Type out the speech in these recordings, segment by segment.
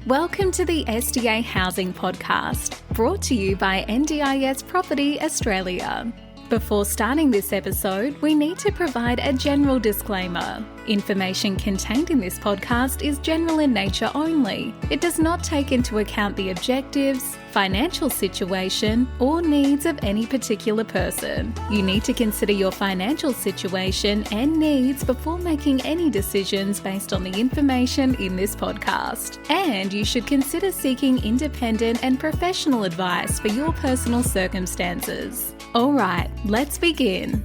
Welcome to the SDA Housing Podcast, brought to you by NDIS Property Australia. Before starting this episode, we need to provide a general disclaimer. Information contained in this podcast is general in nature only. It does not take into account the objectives, financial situation, or needs of any particular person. You need to consider your financial situation and needs before making any decisions based on the information in this podcast. And you should consider seeking independent and professional advice for your personal circumstances. All right, let's begin.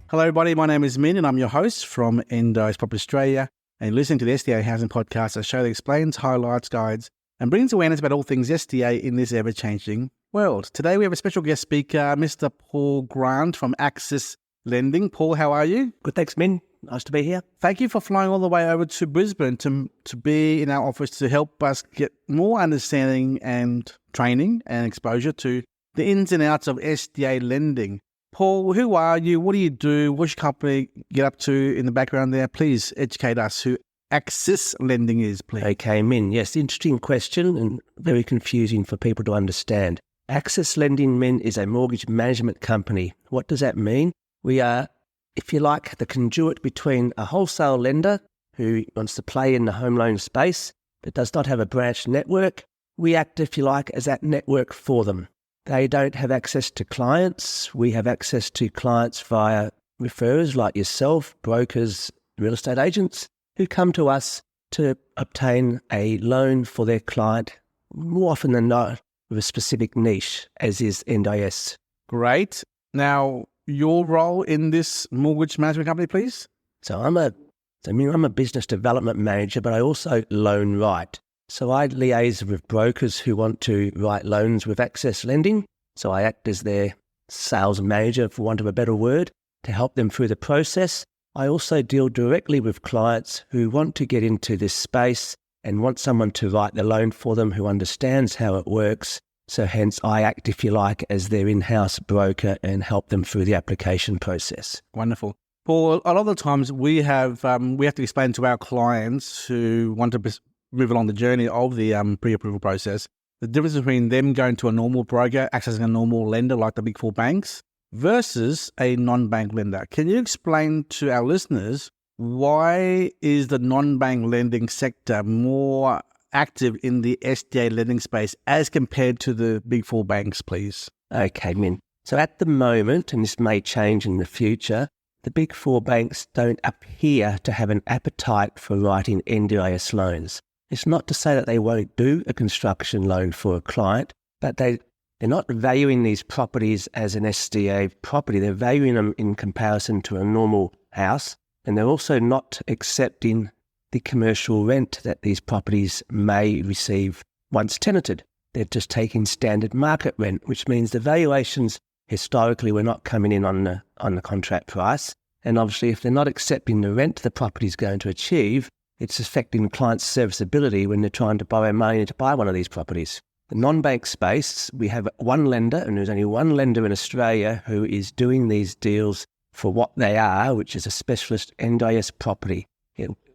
Hello everybody, my name is Minh and I'm your host from NDIS Property Australia, and you're listening to the SDA Housing Podcast, a show that explains, highlights, guides and brings awareness about all things SDA in this ever-changing world. Today we have a special guest speaker, Mr. Paul Grant from Access Lending. Paul, how are you? Good, thanks, Minh. Nice to be here. Thank you for flying all the way over to Brisbane to be in our office to help us get more understanding and training and exposure to the ins and outs of SDA lending. Paul, who are you? What do you do? What's your company get up to in the background there? Please educate us who Access Lending is, please. Okay, Minh. Yes, interesting question and very confusing for people to understand. Access Lending, Minh, is a mortgage management company. What does that mean? We are, if you like, the conduit between a wholesale lender who wants to play in the home loan space but does not have a branch network. We act, if you like, as that network for them. They don't have access to clients. We have access to clients via referrers like yourself, brokers, real estate agents, who come to us to obtain a loan for their client, more often than not, with a specific niche, as is NDIS. Great. Now, your role in this mortgage management company, please? So I'm a business development manager, but I also loan write. So I liaise with brokers who want to write loans with Access Lending. So I act as their sales manager, for want of a better word, to help them through the process. I also deal directly with clients who want to get into this space and want someone to write the loan for them who understands how it works. So hence I act, if you like, as their in-house broker and help them through the application process. Wonderful. Paul, a lot of the times we have to explain to our clients who want to move along the journey of the pre-approval process, the difference between them going to a normal broker, accessing a normal lender like the big four banks, versus a non-bank lender. Can you explain to our listeners why is the non-bank lending sector more active in the SDA lending space as compared to the big four banks, please? Okay, Minh. So at the moment, and this may change in the future, the big four banks don't appear to have an appetite for writing NDIS loans. It's not to say that they won't do a construction loan for a client, but they're not valuing these properties as an SDA property. They're valuing them in comparison to a normal house, and they're also not accepting the commercial rent that these properties may receive once tenanted. They're just taking standard market rent, which means the valuations historically were not coming in on the contract price. And obviously, if they're not accepting the rent the property is going to achieve, it's affecting clients' serviceability when they're trying to borrow money to buy one of these properties. The non-bank space, we have one lender, and there's only one lender in Australia who is doing these deals for what they are, which is a specialist NDIS property.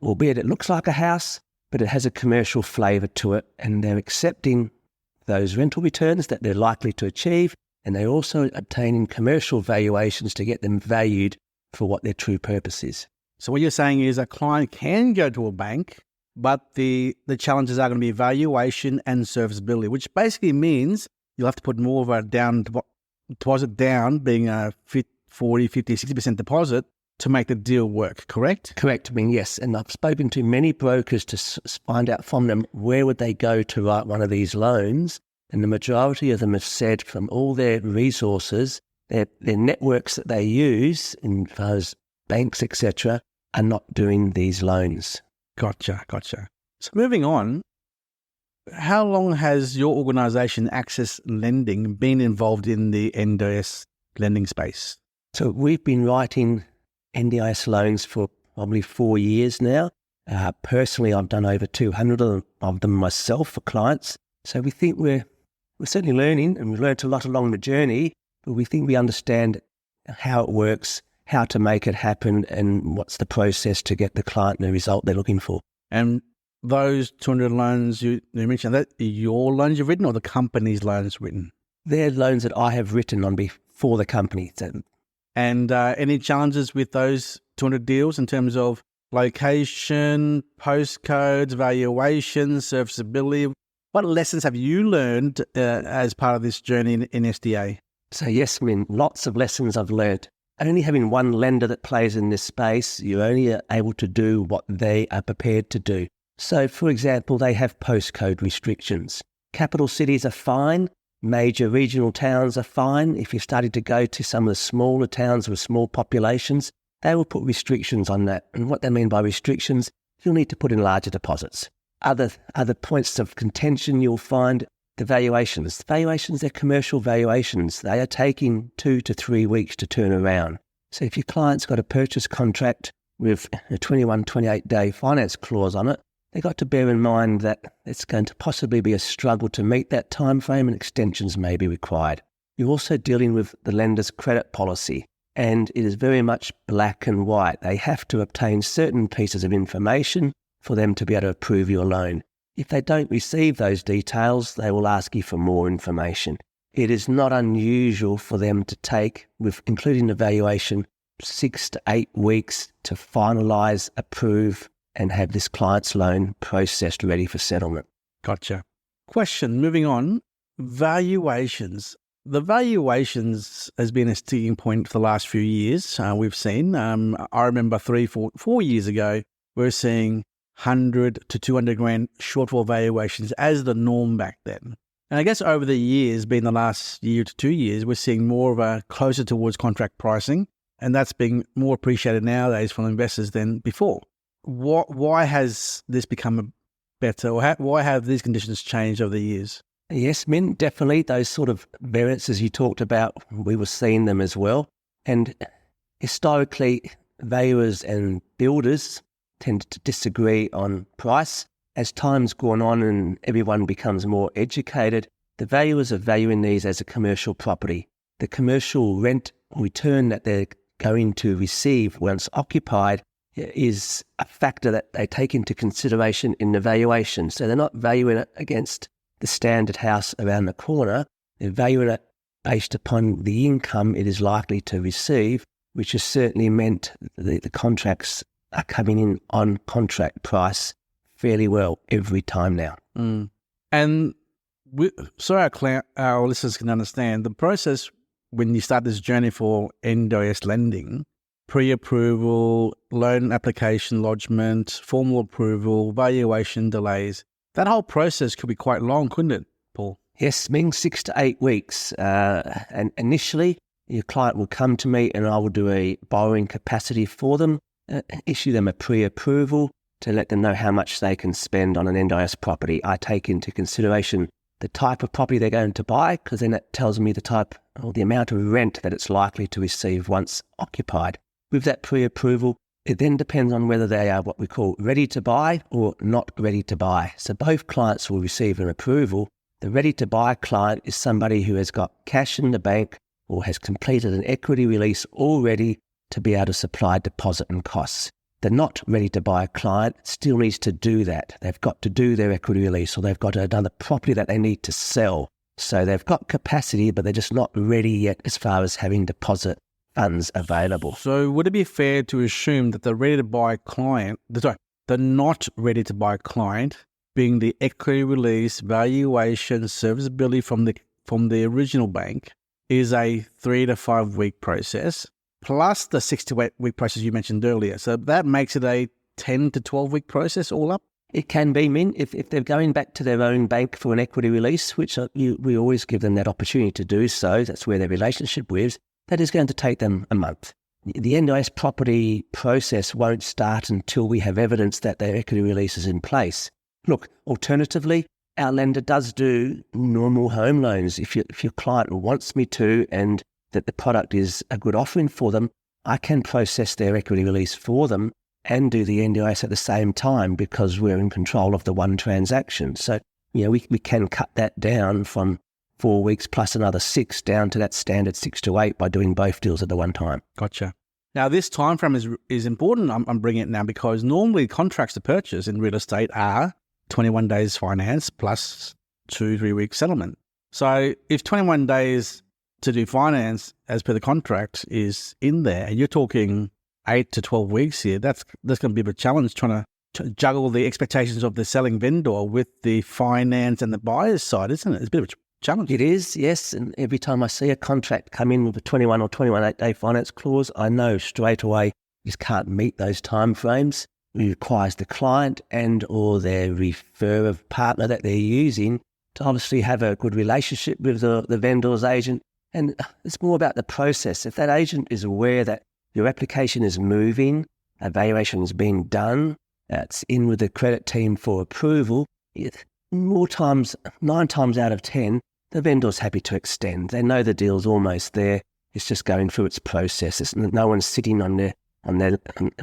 Albeit it looks like a house, but it has a commercial flavour to it, and they're accepting those rental returns that they're likely to achieve, and they're also obtaining commercial valuations to get them valued for what their true purpose is. So what you're saying is a client can go to a bank, but the challenges are going to be valuation and serviceability, which basically means you'll have to put more of a deposit down, being a 40, 50, 60% deposit to make the deal work, correct? Correct. I mean, yes. And I've spoken to many brokers to find out from them where would they go to write one of these loans. And the majority of them have said from all their resources, their networks that they use, in far as banks, etc., are not doing these loans. Gotcha. So moving on, how long has your organisation, Access Lending, been involved in the NDIS lending space? So we've been writing NDIS loans for probably 4 years now. Personally, I've done over 200 of them myself for clients. So we think we're certainly learning, and we've learned a lot along the journey, but we think we understand how it works, how to make it happen, and what's the process to get the client the result they're looking for. And those 200 loans you mentioned, that your loans you've written or the company's loans written? They're loans that I have written on for the company. And any challenges with those 200 deals in terms of location, postcodes, valuations, serviceability? What lessons have you learned as part of this journey in SDA? So yes, Minh, lots of lessons I've learned. Only having one lender that plays in this space, you're only able to do what they are prepared to do. So, for example, they have postcode restrictions. Capital cities are fine. Major regional towns are fine. If you're starting to go to some of the smaller towns with small populations, they will put restrictions on that. And what they mean by restrictions, you'll need to put in larger deposits. Other points of contention you'll find, the valuations. The valuations, they're commercial valuations. They are taking 2 to 3 weeks to turn around. So if your client's got a purchase contract with a 21, 28-day finance clause on it, they've got to bear in mind that it's going to possibly be a struggle to meet that time frame and extensions may be required. You're also dealing with the lender's credit policy, and it is very much black and white. They have to obtain certain pieces of information for them to be able to approve your loan. If they don't receive those details, they will ask you for more information. It is not unusual for them to take, with including the valuation, 6 to 8 weeks to finalise, approve, and have this client's loan processed ready for settlement. Gotcha. Question, moving on, valuations. The valuations has been a sticking point for the last few years. We've seen, I remember 4 years ago, we're seeing 100 to 200 grand shortfall valuations as the norm back then. And I guess over the years, being the last year to 2 years, we're seeing more of a closer towards contract pricing, and that's being more appreciated nowadays from investors than before. Why has this become better, or why have these conditions changed over the years? Yes, Minh, definitely. Those sort of variances you talked about, we were seeing them as well. And historically, valuers and builders tend to disagree on price. As time's gone on and everyone becomes more educated, the valuers are valuing these as a commercial property. The commercial rent return that they're going to receive once occupied is a factor that they take into consideration in the valuation. So they're not valuing it against the standard house around the corner. They're valuing it based upon the income it is likely to receive, which has certainly meant the contracts are coming in on contract price fairly well every time now. And so our listeners can understand the process when you start this journey for NDIS lending, pre-approval, loan application lodgement, formal approval, valuation delays. That whole process could be quite long, couldn't it, Paul? Yes, Minh, 6 to 8 weeks. And initially, your client will come to me and I will do a borrowing capacity for them, issue them a pre-approval to let them know how much they can spend on an NDIS property. I take into consideration the type of property they're going to buy, because then it tells me the type or the amount of rent that it's likely to receive once occupied. With that pre-approval, it then depends on whether they are what we call ready to buy or not ready to buy. So both clients will receive an approval. The ready to buy client is somebody who has got cash in the bank or has completed an equity release already to be able to supply deposit and costs. The not ready to buy client still needs to do that. They've got to do their equity release, or they've got another property that they need to sell. So they've got capacity, but they're just not ready yet as far as having deposit funds available. So would it be fair to assume that the ready to buy client, the not ready to buy client, being the equity release, valuation, serviceability from the original bank, is a 3 to 5 week process, plus the 6 to 8 week process you mentioned earlier. So that makes it a 10 to 12 week process all up? It can be, Minh, if they're going back to their own bank for an equity release, which we always give them that opportunity to do so. That's where their relationship with. That is going to take them a month. The NDIS property process won't start until we have evidence that their equity release is in place. Look, alternatively, our lender does do normal home loans. If your client wants me to and that the product is a good offering for them, I can process their equity release for them and do the NDIS at the same time because we're in control of the one transaction. So, we can cut that down from 4 weeks plus another 6 down to that standard 6 to 8 by doing both deals at the one time. Gotcha. Now, this time frame is important. I'm bringing it now because normally contracts to purchase in real estate are 21 days finance plus 2-3 week settlement. So if 21 days to do finance as per the contract is in there, and you're talking 8 to 12 weeks here, that's going to be a bit of a challenge trying to juggle the expectations of the selling vendor with the finance and the buyer's side, isn't it? It's a bit of a challenge. It is, yes. And every time I see a contract come in with a 21 or 21 day finance clause, I know straight away you just can't meet those time frames. It requires the client and or their referrer partner that they're using to obviously have a good relationship with the vendor's agent. And it's more about the process. If that agent is aware that your application is moving, a valuation is being done, it's in with the credit team for approval, more times, 9 times out of 10, the vendor's happy to extend. They know the deal's almost there. It's just going through its process. No one's sitting on their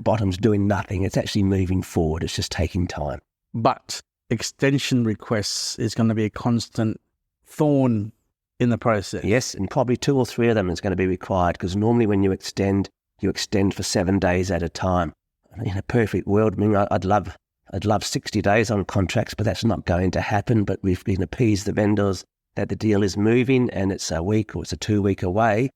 bottoms doing nothing. It's actually moving forward. It's just taking time. But extension requests is going to be a constant thorn in the process. Yes, and probably 2 or 3 of them is going to be required because normally when you extend for 7 days at a time. In a perfect world, I'd love 60 days on contracts, but that's not going to happen. But we've been appeased the vendors that the deal is moving and it's a week or it's a 2 week away.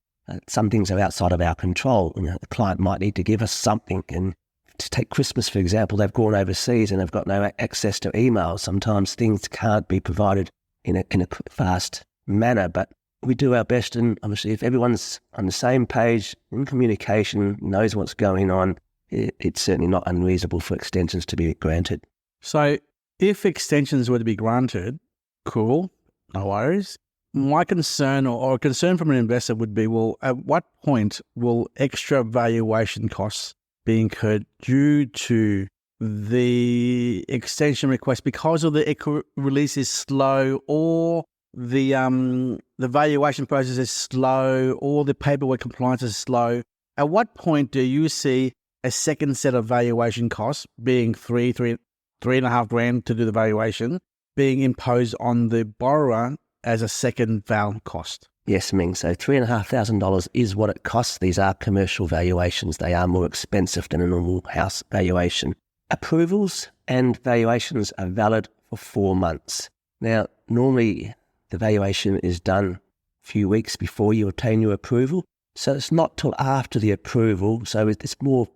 Some things are outside of our control. The client might need to give us something. And to take Christmas, for example, they've gone overseas and they've got no access to emails. Sometimes things can't be provided in a fast manner, but we do our best. And obviously, if everyone's on the same page, in communication, knows what's going on, it's certainly not unreasonable for extensions to be granted. So if extensions were to be granted, cool, no worries. My concern or a concern from an investor would be, well, at what point will extra valuation costs be incurred due to the extension request because of the equity release is slow, or the valuation process is slow, or the paperwork compliance is slow? At what point do you see a second set of valuation costs, being $3,500 to do the valuation, being imposed on the borrower as a second val cost? Yes, Minh. So $3,500 is what it costs. These are commercial valuations. They are more expensive than a normal house valuation. Approvals and valuations are valid for 4 months. Now, normally the valuation is done a few weeks before you obtain your approval. So it's not till after the approval. So it's more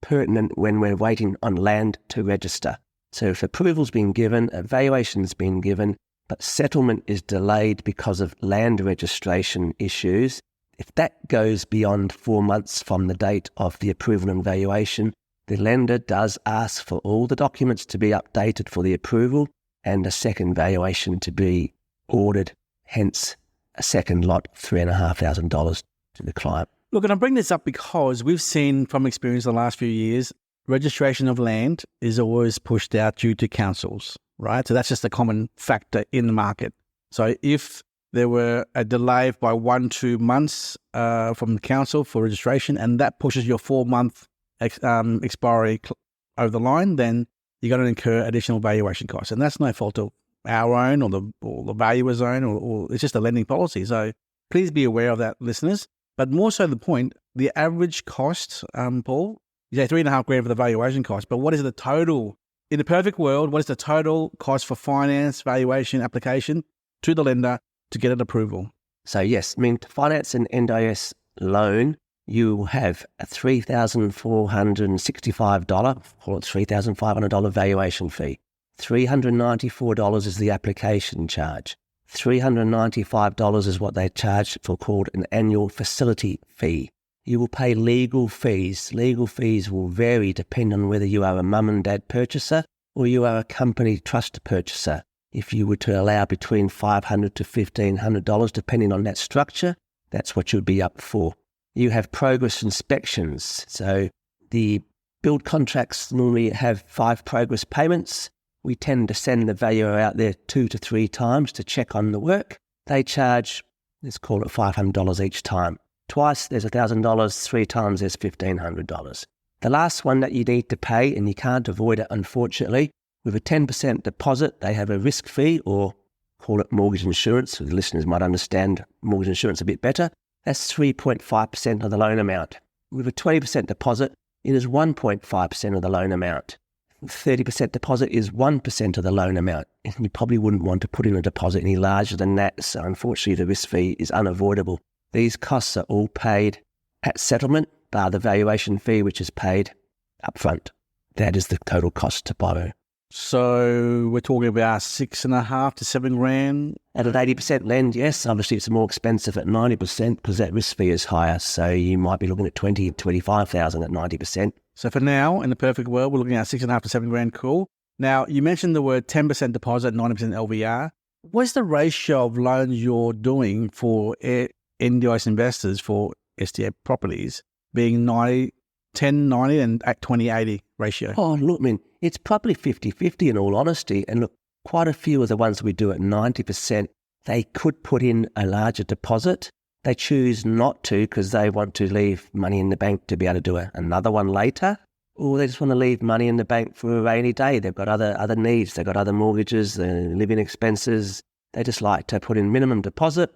pertinent when we're waiting on land to register. So if approval's been given, a valuation's been given, but settlement is delayed because of land registration issues, if that goes beyond 4 months from the date of the approval and valuation, the lender does ask for all the documents to be updated for the approval and a second valuation to be ordered, hence a second lot of $3,500 to the client. Look, and I bring this up because we've seen from experience the last few years, registration of land is always pushed out due to councils, right? So that's just a common factor in the market. So if there were a delay by 1-2 months from the council for registration, and that pushes your 4-month expiry over the line, then you're going to incur additional valuation costs. And that's no fault of our own or the valuer's own, or it's just a lending policy. So please be aware of that, listeners. But more so the point, the average cost, Paul, you say $3,500 for the valuation cost, but what is the total, in a perfect world, what is the total cost for finance, valuation, application to the lender to get an approval? So yes, to finance an NDIS loan, you will have a $3,465, call it $3,500 valuation fee. $394 is the application charge. $395 is what they charge for, called an annual facility fee. You will pay legal fees. Legal fees will vary depending on whether you are a mum and dad purchaser or you are a company trust purchaser. If you were to allow between $500 to $1,500, depending on that structure, that's what you'd be up for. You have progress inspections. So the build contracts normally have 5 progress payments. We tend to send the valuer out there 2 to 3 times to check on the work. They charge, let's call it $500 each time. Twice there's $1,000, 3 times there's $1,500. The last one that you need to pay, and you can't avoid it unfortunately, with a 10% deposit, they have a risk fee, or call it mortgage insurance, so the listeners might understand mortgage insurance a bit better. That's 3.5% of the loan amount. with a 20% deposit, it is 1.5% of the loan amount. 30% deposit is 1% of the loan amount. And you probably wouldn't want to put in a deposit any larger than that. So unfortunately, the risk fee is unavoidable. These costs are all paid at settlement, bar the valuation fee, which is paid upfront. That is the total cost to borrow. So we're talking about 6.5 to 7 grand. At an 80% lend, yes. Obviously, it's more expensive at 90% because that risk fee is higher. So you might be looking at 20, 25,000 at 90%. So for now, in the perfect world, we're looking at 6.5 to 7 grand. Cool. Now, you mentioned the word 10% deposit, 90% LVR. What's the ratio of loans you're doing for NDIS investors for SDA properties being 10-90 and at 20-80 ratio? Oh, look, I mean, it's probably 50-50 in all honesty. And look, quite a few of the ones we do at 90%, they could put in a larger deposit. They choose not to because they want to leave money in the bank to be able to do another one later. Or they just want to leave money in the bank for a rainy day. They've got other needs. They've got other mortgages, living expenses. They just like to put in minimum deposit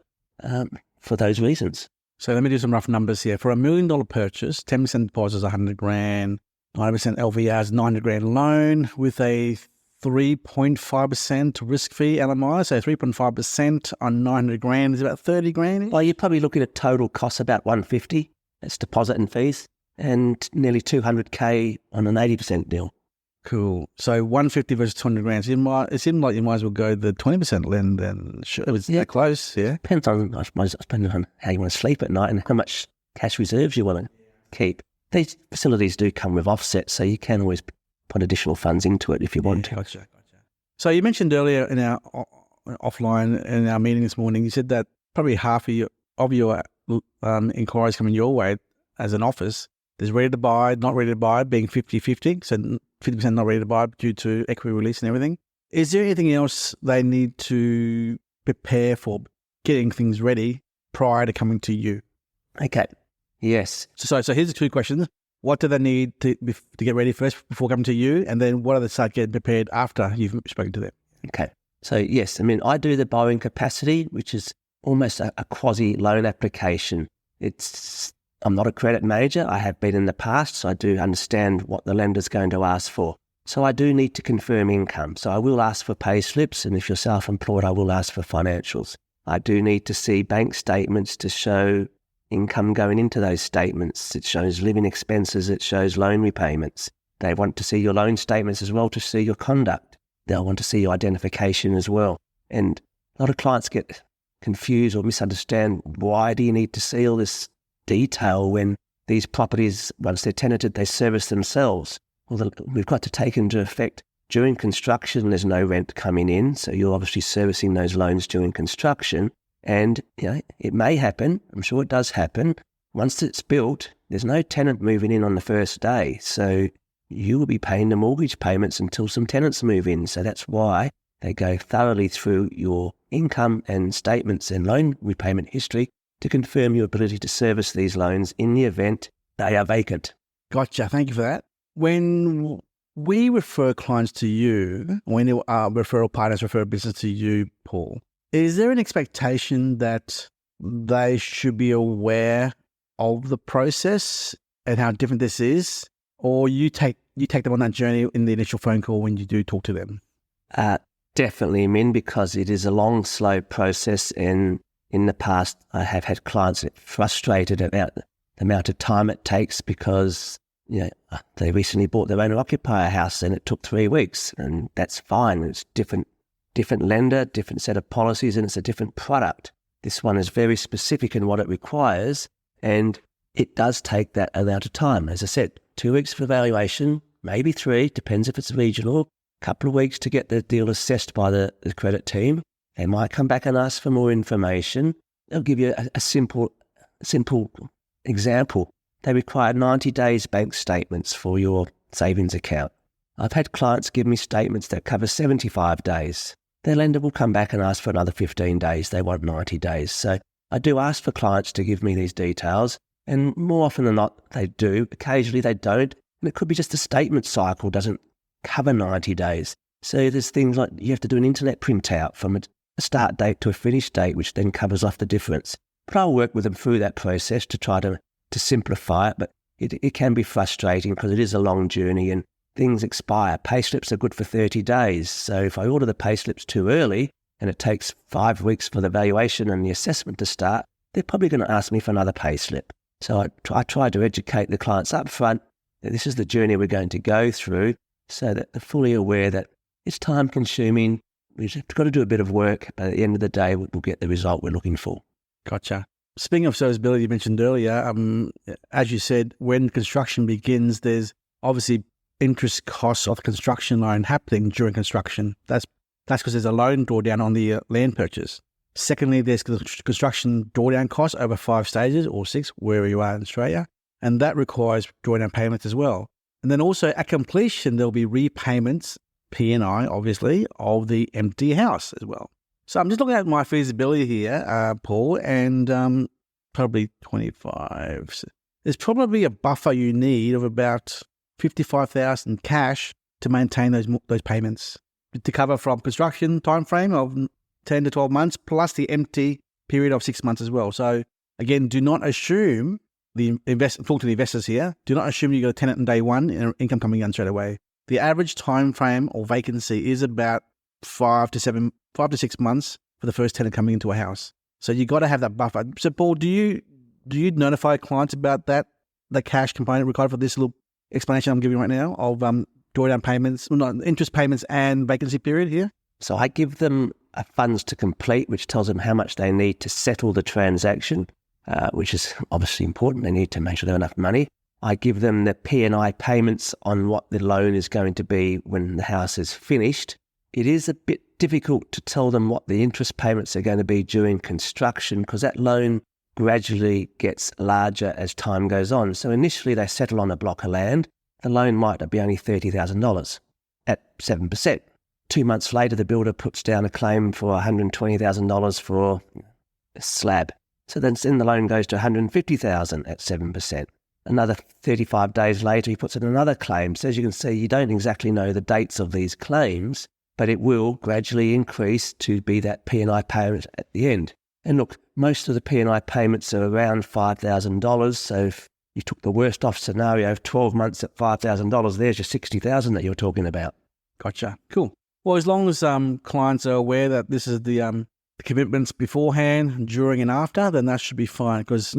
for those reasons. So let me do some rough numbers here. For $1 million purchase, 10% deposit is 100 grand, 90% LVR is 900 grand loan with a 3.5% risk fee LMI. So 3.5% on 900 grand is about 30 grand. Well, you're probably looking at total costs about 150. That's deposit and fees, and nearly 200K on an 80% deal. Cool. So 150 versus 200 grand. So it seemed like you might as well go the 20% lend then. Sure, it was that close, yeah? Depends on how you want to sleep at night and how much cash reserves you want to keep. These facilities do come with offsets, so you can always put additional funds into it if you want to. Gotcha. So you mentioned earlier in our offline, in our meeting this morning, you said that probably half of your inquiries coming your way as an office, there's ready to buy, not ready to buy, being 50-50, so 50% not ready to buy due to equity release and everything. Is there anything else they need to prepare for getting things ready prior to coming to you? Okay. Yes. So here's the two questions. What do they need to get ready first before coming to you? And then what do they start getting prepared after you've spoken to them? Okay. So yes, I mean, I do the borrowing capacity, which is almost a quasi-loan application. I'm not a credit manager. I have been in the past, so I do understand what the lender's going to ask for. So I do need to confirm income. So I will ask for pay slips, and if you're self-employed, I will ask for financials. I do need to see bank statements to show income going into those statements. It shows living expenses. It shows loan repayments. They want to see your loan statements as well to see your conduct. They'll want to see your identification as well. And a lot of clients get confused or misunderstand, why do you need to see all this detail when these properties, once they're tenanted, they service themselves? Well, we've got to take into effect during construction, there's no rent coming in, so you're obviously servicing those loans during construction. And it may happen, I'm sure it does happen, once it's built, there's no tenant moving in on the first day. So you will be paying the mortgage payments until some tenants move in. So that's why they go thoroughly through your income and statements and loan repayment history to confirm your ability to service these loans in the event they are vacant. Gotcha. Thank you for that. When we refer clients to you, when referral partners refer a business to you, Paul, is there an expectation that they should be aware of the process and how different this is, or you take them on that journey in the initial phone call when you do talk to them? Definitely, Minh, because it is a long, slow process, and in the past I have had clients frustrated about the amount of time it takes because they recently bought their owner-occupier house and it took 3 weeks, and that's fine. It's different lender, different set of policies, and it's a different product. This one is very specific in what it requires, and it does take that amount of time. As I said, 2 weeks for valuation, maybe 3, depends if it's regional, a couple of weeks to get the deal assessed by the credit team. They might come back and ask for more information. They'll give you a simple example. They require 90 days bank statements for your savings account. I've had clients give me statements that cover 75 days. Their lender will come back and ask for another 15 days. They want 90 days. So I do ask for clients to give me these details, and more often than not, they do. Occasionally they don't, and it could be just the statement cycle doesn't cover 90 days. So there's things like you have to do an internet printout from a start date to a finish date, which then covers off the difference. But I'll work with them through that process to try to simplify it. But it can be frustrating because it is a long journey and things expire. Payslips are good for 30 days. So if I order the payslips too early and it takes 5 weeks for the valuation and the assessment to start, they're probably going to ask me for another payslip. So I try to educate the clients up front that this is the journey we're going to go through so that they're fully aware that it's time consuming. We've got to do a bit of work, but at the end of the day, we'll get the result we're looking for. Gotcha. Speaking of serviceability, you mentioned earlier, as you said, when construction begins, there's obviously interest costs of the construction loan happening during construction. That's because there's a loan drawdown on the land purchase. Secondly, there's construction drawdown costs over 5 stages or 6, wherever you are in Australia, and that requires drawdown payments as well. And then also at completion, there'll be repayments, P&I obviously, of the empty house as well. So I'm just looking at my feasibility here, Paul, and probably 25. There's probably a buffer you need of about 55,000 cash to maintain those payments to cover from construction timeframe of 10 to 12 months plus the empty period of 6 months as well. So again, do not assume talk to the investors here. Do not assume you got a tenant on day one and income coming in straight away. The average time frame or vacancy is about 5 to 6 months for the first tenant coming into a house. So you got to have that buffer. So Paul, do you notify clients about that, the cash component required for this little explanation I'm giving right now of drawdown payments, interest payments and vacancy period here? So I give them a funds to complete, which tells them how much they need to settle the transaction, which is obviously important. They need to make sure they have enough money. I give them the P&I payments on what the loan is going to be when the house is finished. It is a bit difficult to tell them what the interest payments are going to be during construction because that loan gradually gets larger as time goes on. So initially they settle on a block of land. The loan might be only $30,000 at 7%. 2 months later, the builder puts down a claim for $120,000 for a slab. So then the loan goes to $150,000 at 7%. Another 35 days later, he puts in another claim. So as you can see, you don't exactly know the dates of these claims, but it will gradually increase to be that P&I payment at the end. And look, most of the P&I payments are around $5,000. So if you took the worst off scenario of 12 months at $5,000, there's your $60,000 that you're talking about. Gotcha. Cool. Well, as long as clients are aware that this is the commitments beforehand, during and after, then that should be fine because,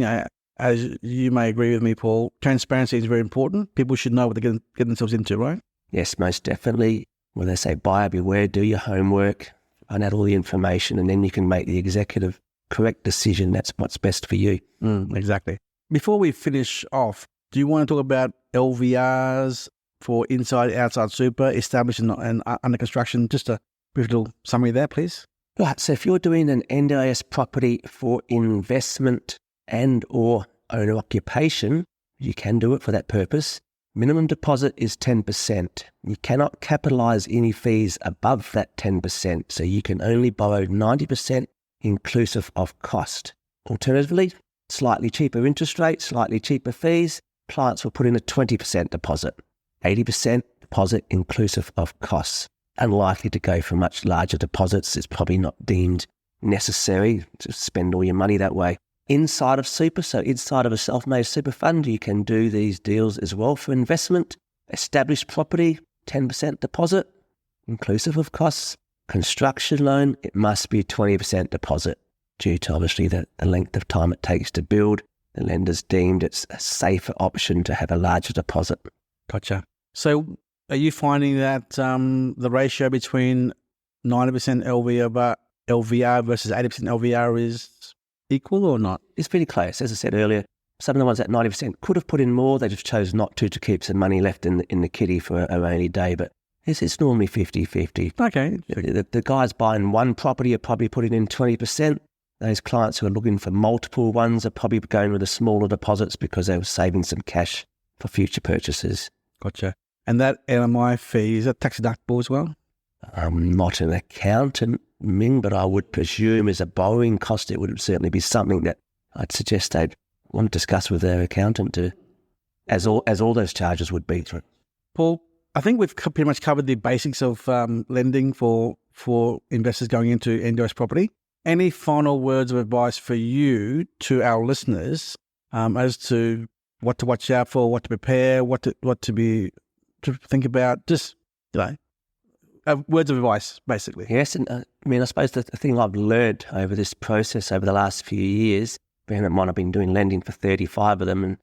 as you may agree with me, Paul, transparency is very important. People should know what they're getting themselves into, right? Yes, most definitely. When they say buyer beware, do your homework, find out all the information, and then you can make the executive correct decision. That's what's best for you. Exactly. Before we finish off, do you want to talk about LVRs for inside, outside super, established and under construction? Just a brief little summary there, please. Right. So if you're doing an NDIS property for investment and or owner occupation, you can do it for that purpose. Minimum deposit is 10%. You cannot capitalise any fees above that 10%, so you can only borrow 90% inclusive of cost. Alternatively, slightly cheaper interest rate, slightly cheaper fees, clients will put in a 20% deposit. 80% deposit inclusive of costs. Unlikely to go for much larger deposits. It's probably not deemed necessary to spend all your money that way. Inside of super, so inside of a self-made super fund, you can do these deals as well for investment. Established property, 10% deposit, inclusive of costs. Construction loan, it must be 20% deposit due to obviously the length of time it takes to build. The lender's deemed it's a safer option to have a larger deposit. Gotcha. So are you finding that the ratio between 90% LVR versus 80% LVR is equal or not? It's pretty close. As I said earlier, some of the ones at 90% could have put in more. They just chose not to keep some money left in the kitty for a rainy day. But it's normally 50-50. Okay. The guys buying one property are probably putting in 20%. Those clients who are looking for multiple ones are probably going with the smaller deposits because they were saving some cash for future purchases. Gotcha. And that LMI fee, is that tax deductible as well? I'm not an accountant, Minh, but I would presume as a borrowing cost, it would certainly be something that I'd suggest they'd want to discuss with their accountant too, as all those charges would be. Paul, I think we've pretty much covered the basics of lending for investors going into NDIS property. Any final words of advice for you to our listeners as to what to watch out for, what to prepare, what to think about. Just, words of advice, basically. Yes, and I suppose the thing I've learned over this process over the last few years, being that I've been doing lending for 35 of them, and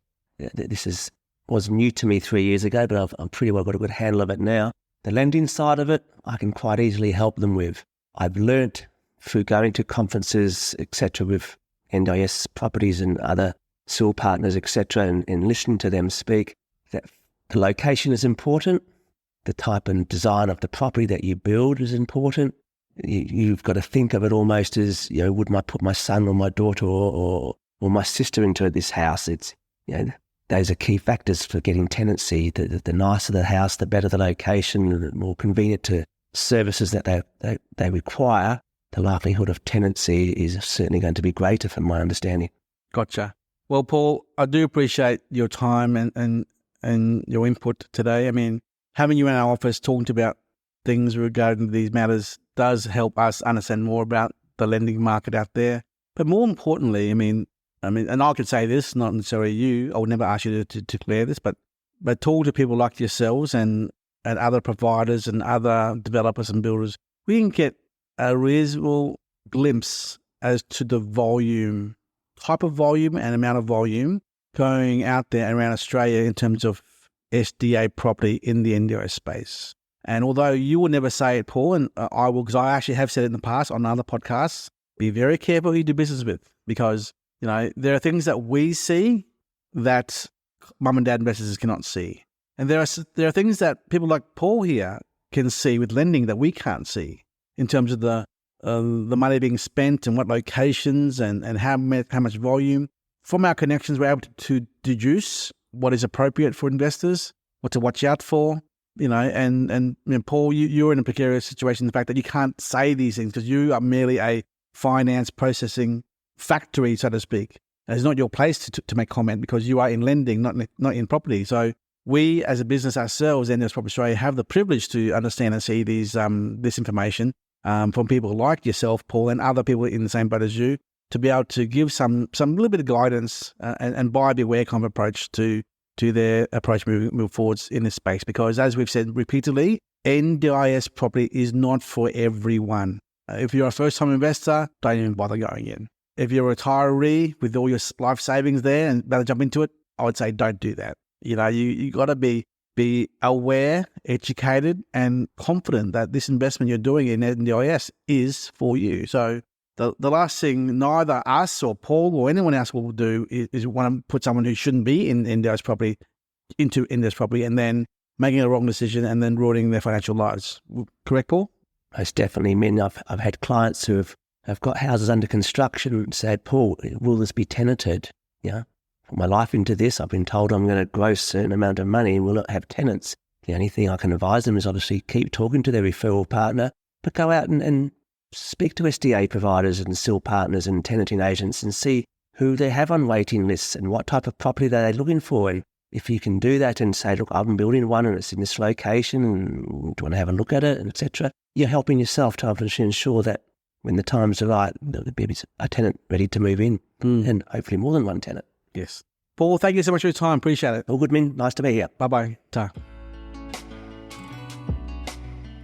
this was new to me 3 years ago, but I've pretty well got a good handle of it now. The lending side of it, I can quite easily help them with. I've learnt through going to conferences, etc., with NDIS properties and other SIL partners, etc., and listening to them speak, that the location is important. The type and design of the property that you build is important. You've got to think of it almost as, would I put my son or my daughter or my sister into this house? It's, those are key factors for getting tenancy. The nicer the house, the better the location, the more convenient to services that they require, the likelihood of tenancy is certainly going to be greater from my understanding. Gotcha. Well, Paul, I do appreciate your time and your input today. I mean, having you in our office talking about things regarding these matters does help us understand more about the lending market out there. But more importantly, I mean, and I could say this, not necessarily you, I would never ask you to declare this, but talk to people like yourselves and other providers and other developers and builders. We can get a reasonable glimpse as to the volume, type of volume and amount of volume going out there around Australia in terms of SDA property in the NDIS space. And although you will never say it, Paul, and I will, because I actually have said it in the past on other podcasts, be very careful who you do business with, because there are things that we see that mum and dad investors cannot see, and there are things that people like Paul here can see with lending that we can't see in terms of the money being spent and what locations and how much volume. From our connections, we're able to deduce what is appropriate for investors, what to watch out for, and Paul, you're in a precarious situation, the fact that you can't say these things because you are merely a finance processing factory, so to speak. It's not your place to make comment because you are in lending, not in property. So we, as a business ourselves, NDIS Property Australia, have the privilege to understand and see this information from people like yourself, Paul, and other people in the same boat as you, to be able to give some little bit of guidance and buyer beware kind of approach to their approach moving forwards in this space. Because as we've said repeatedly, NDIS property is not for everyone. If you're a first-time investor, don't even bother going in. If you're a retiree with all your life savings there and better jump into it, I would say don't do that. You got to be aware, educated, and confident that this investment you're doing in NDIS is for you. So the last thing neither us or Paul or anyone else will do is want to put someone who shouldn't be in NDIS property into NDIS property and then making a wrong decision and then ruining their financial lives. Correct, Paul? Most definitely, Minh. I've had clients who have got houses under construction and said, Paul, will this be tenanted? Put my life into this. I've been told I'm going to gross a certain amount of money and will not have tenants. The only thing I can advise them is obviously keep talking to their referral partner, but go out and speak to SDA providers and SIL partners and tenanting agents and see who they have on waiting lists and what type of property they're looking for. And if you can do that and say, look, I'm building one and it's in this location and do you want to have a look at it, and etc., you're helping yourself to ensure that when the times are right, there'll be a tenant ready to move in and hopefully more than one tenant. Yes. Paul, thank you so much for your time. Appreciate it. All good, Minh. Nice to be here. Bye-bye. Ta.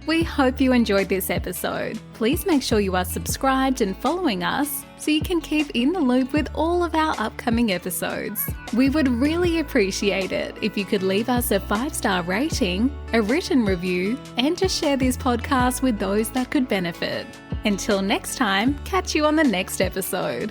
We hope you enjoyed this episode. Please make sure you are subscribed and following us so you can keep in the loop with all of our upcoming episodes. We would really appreciate it if you could leave us a 5-star rating, a written review, and to share this podcast with those that could benefit. Until next time, catch you on the next episode.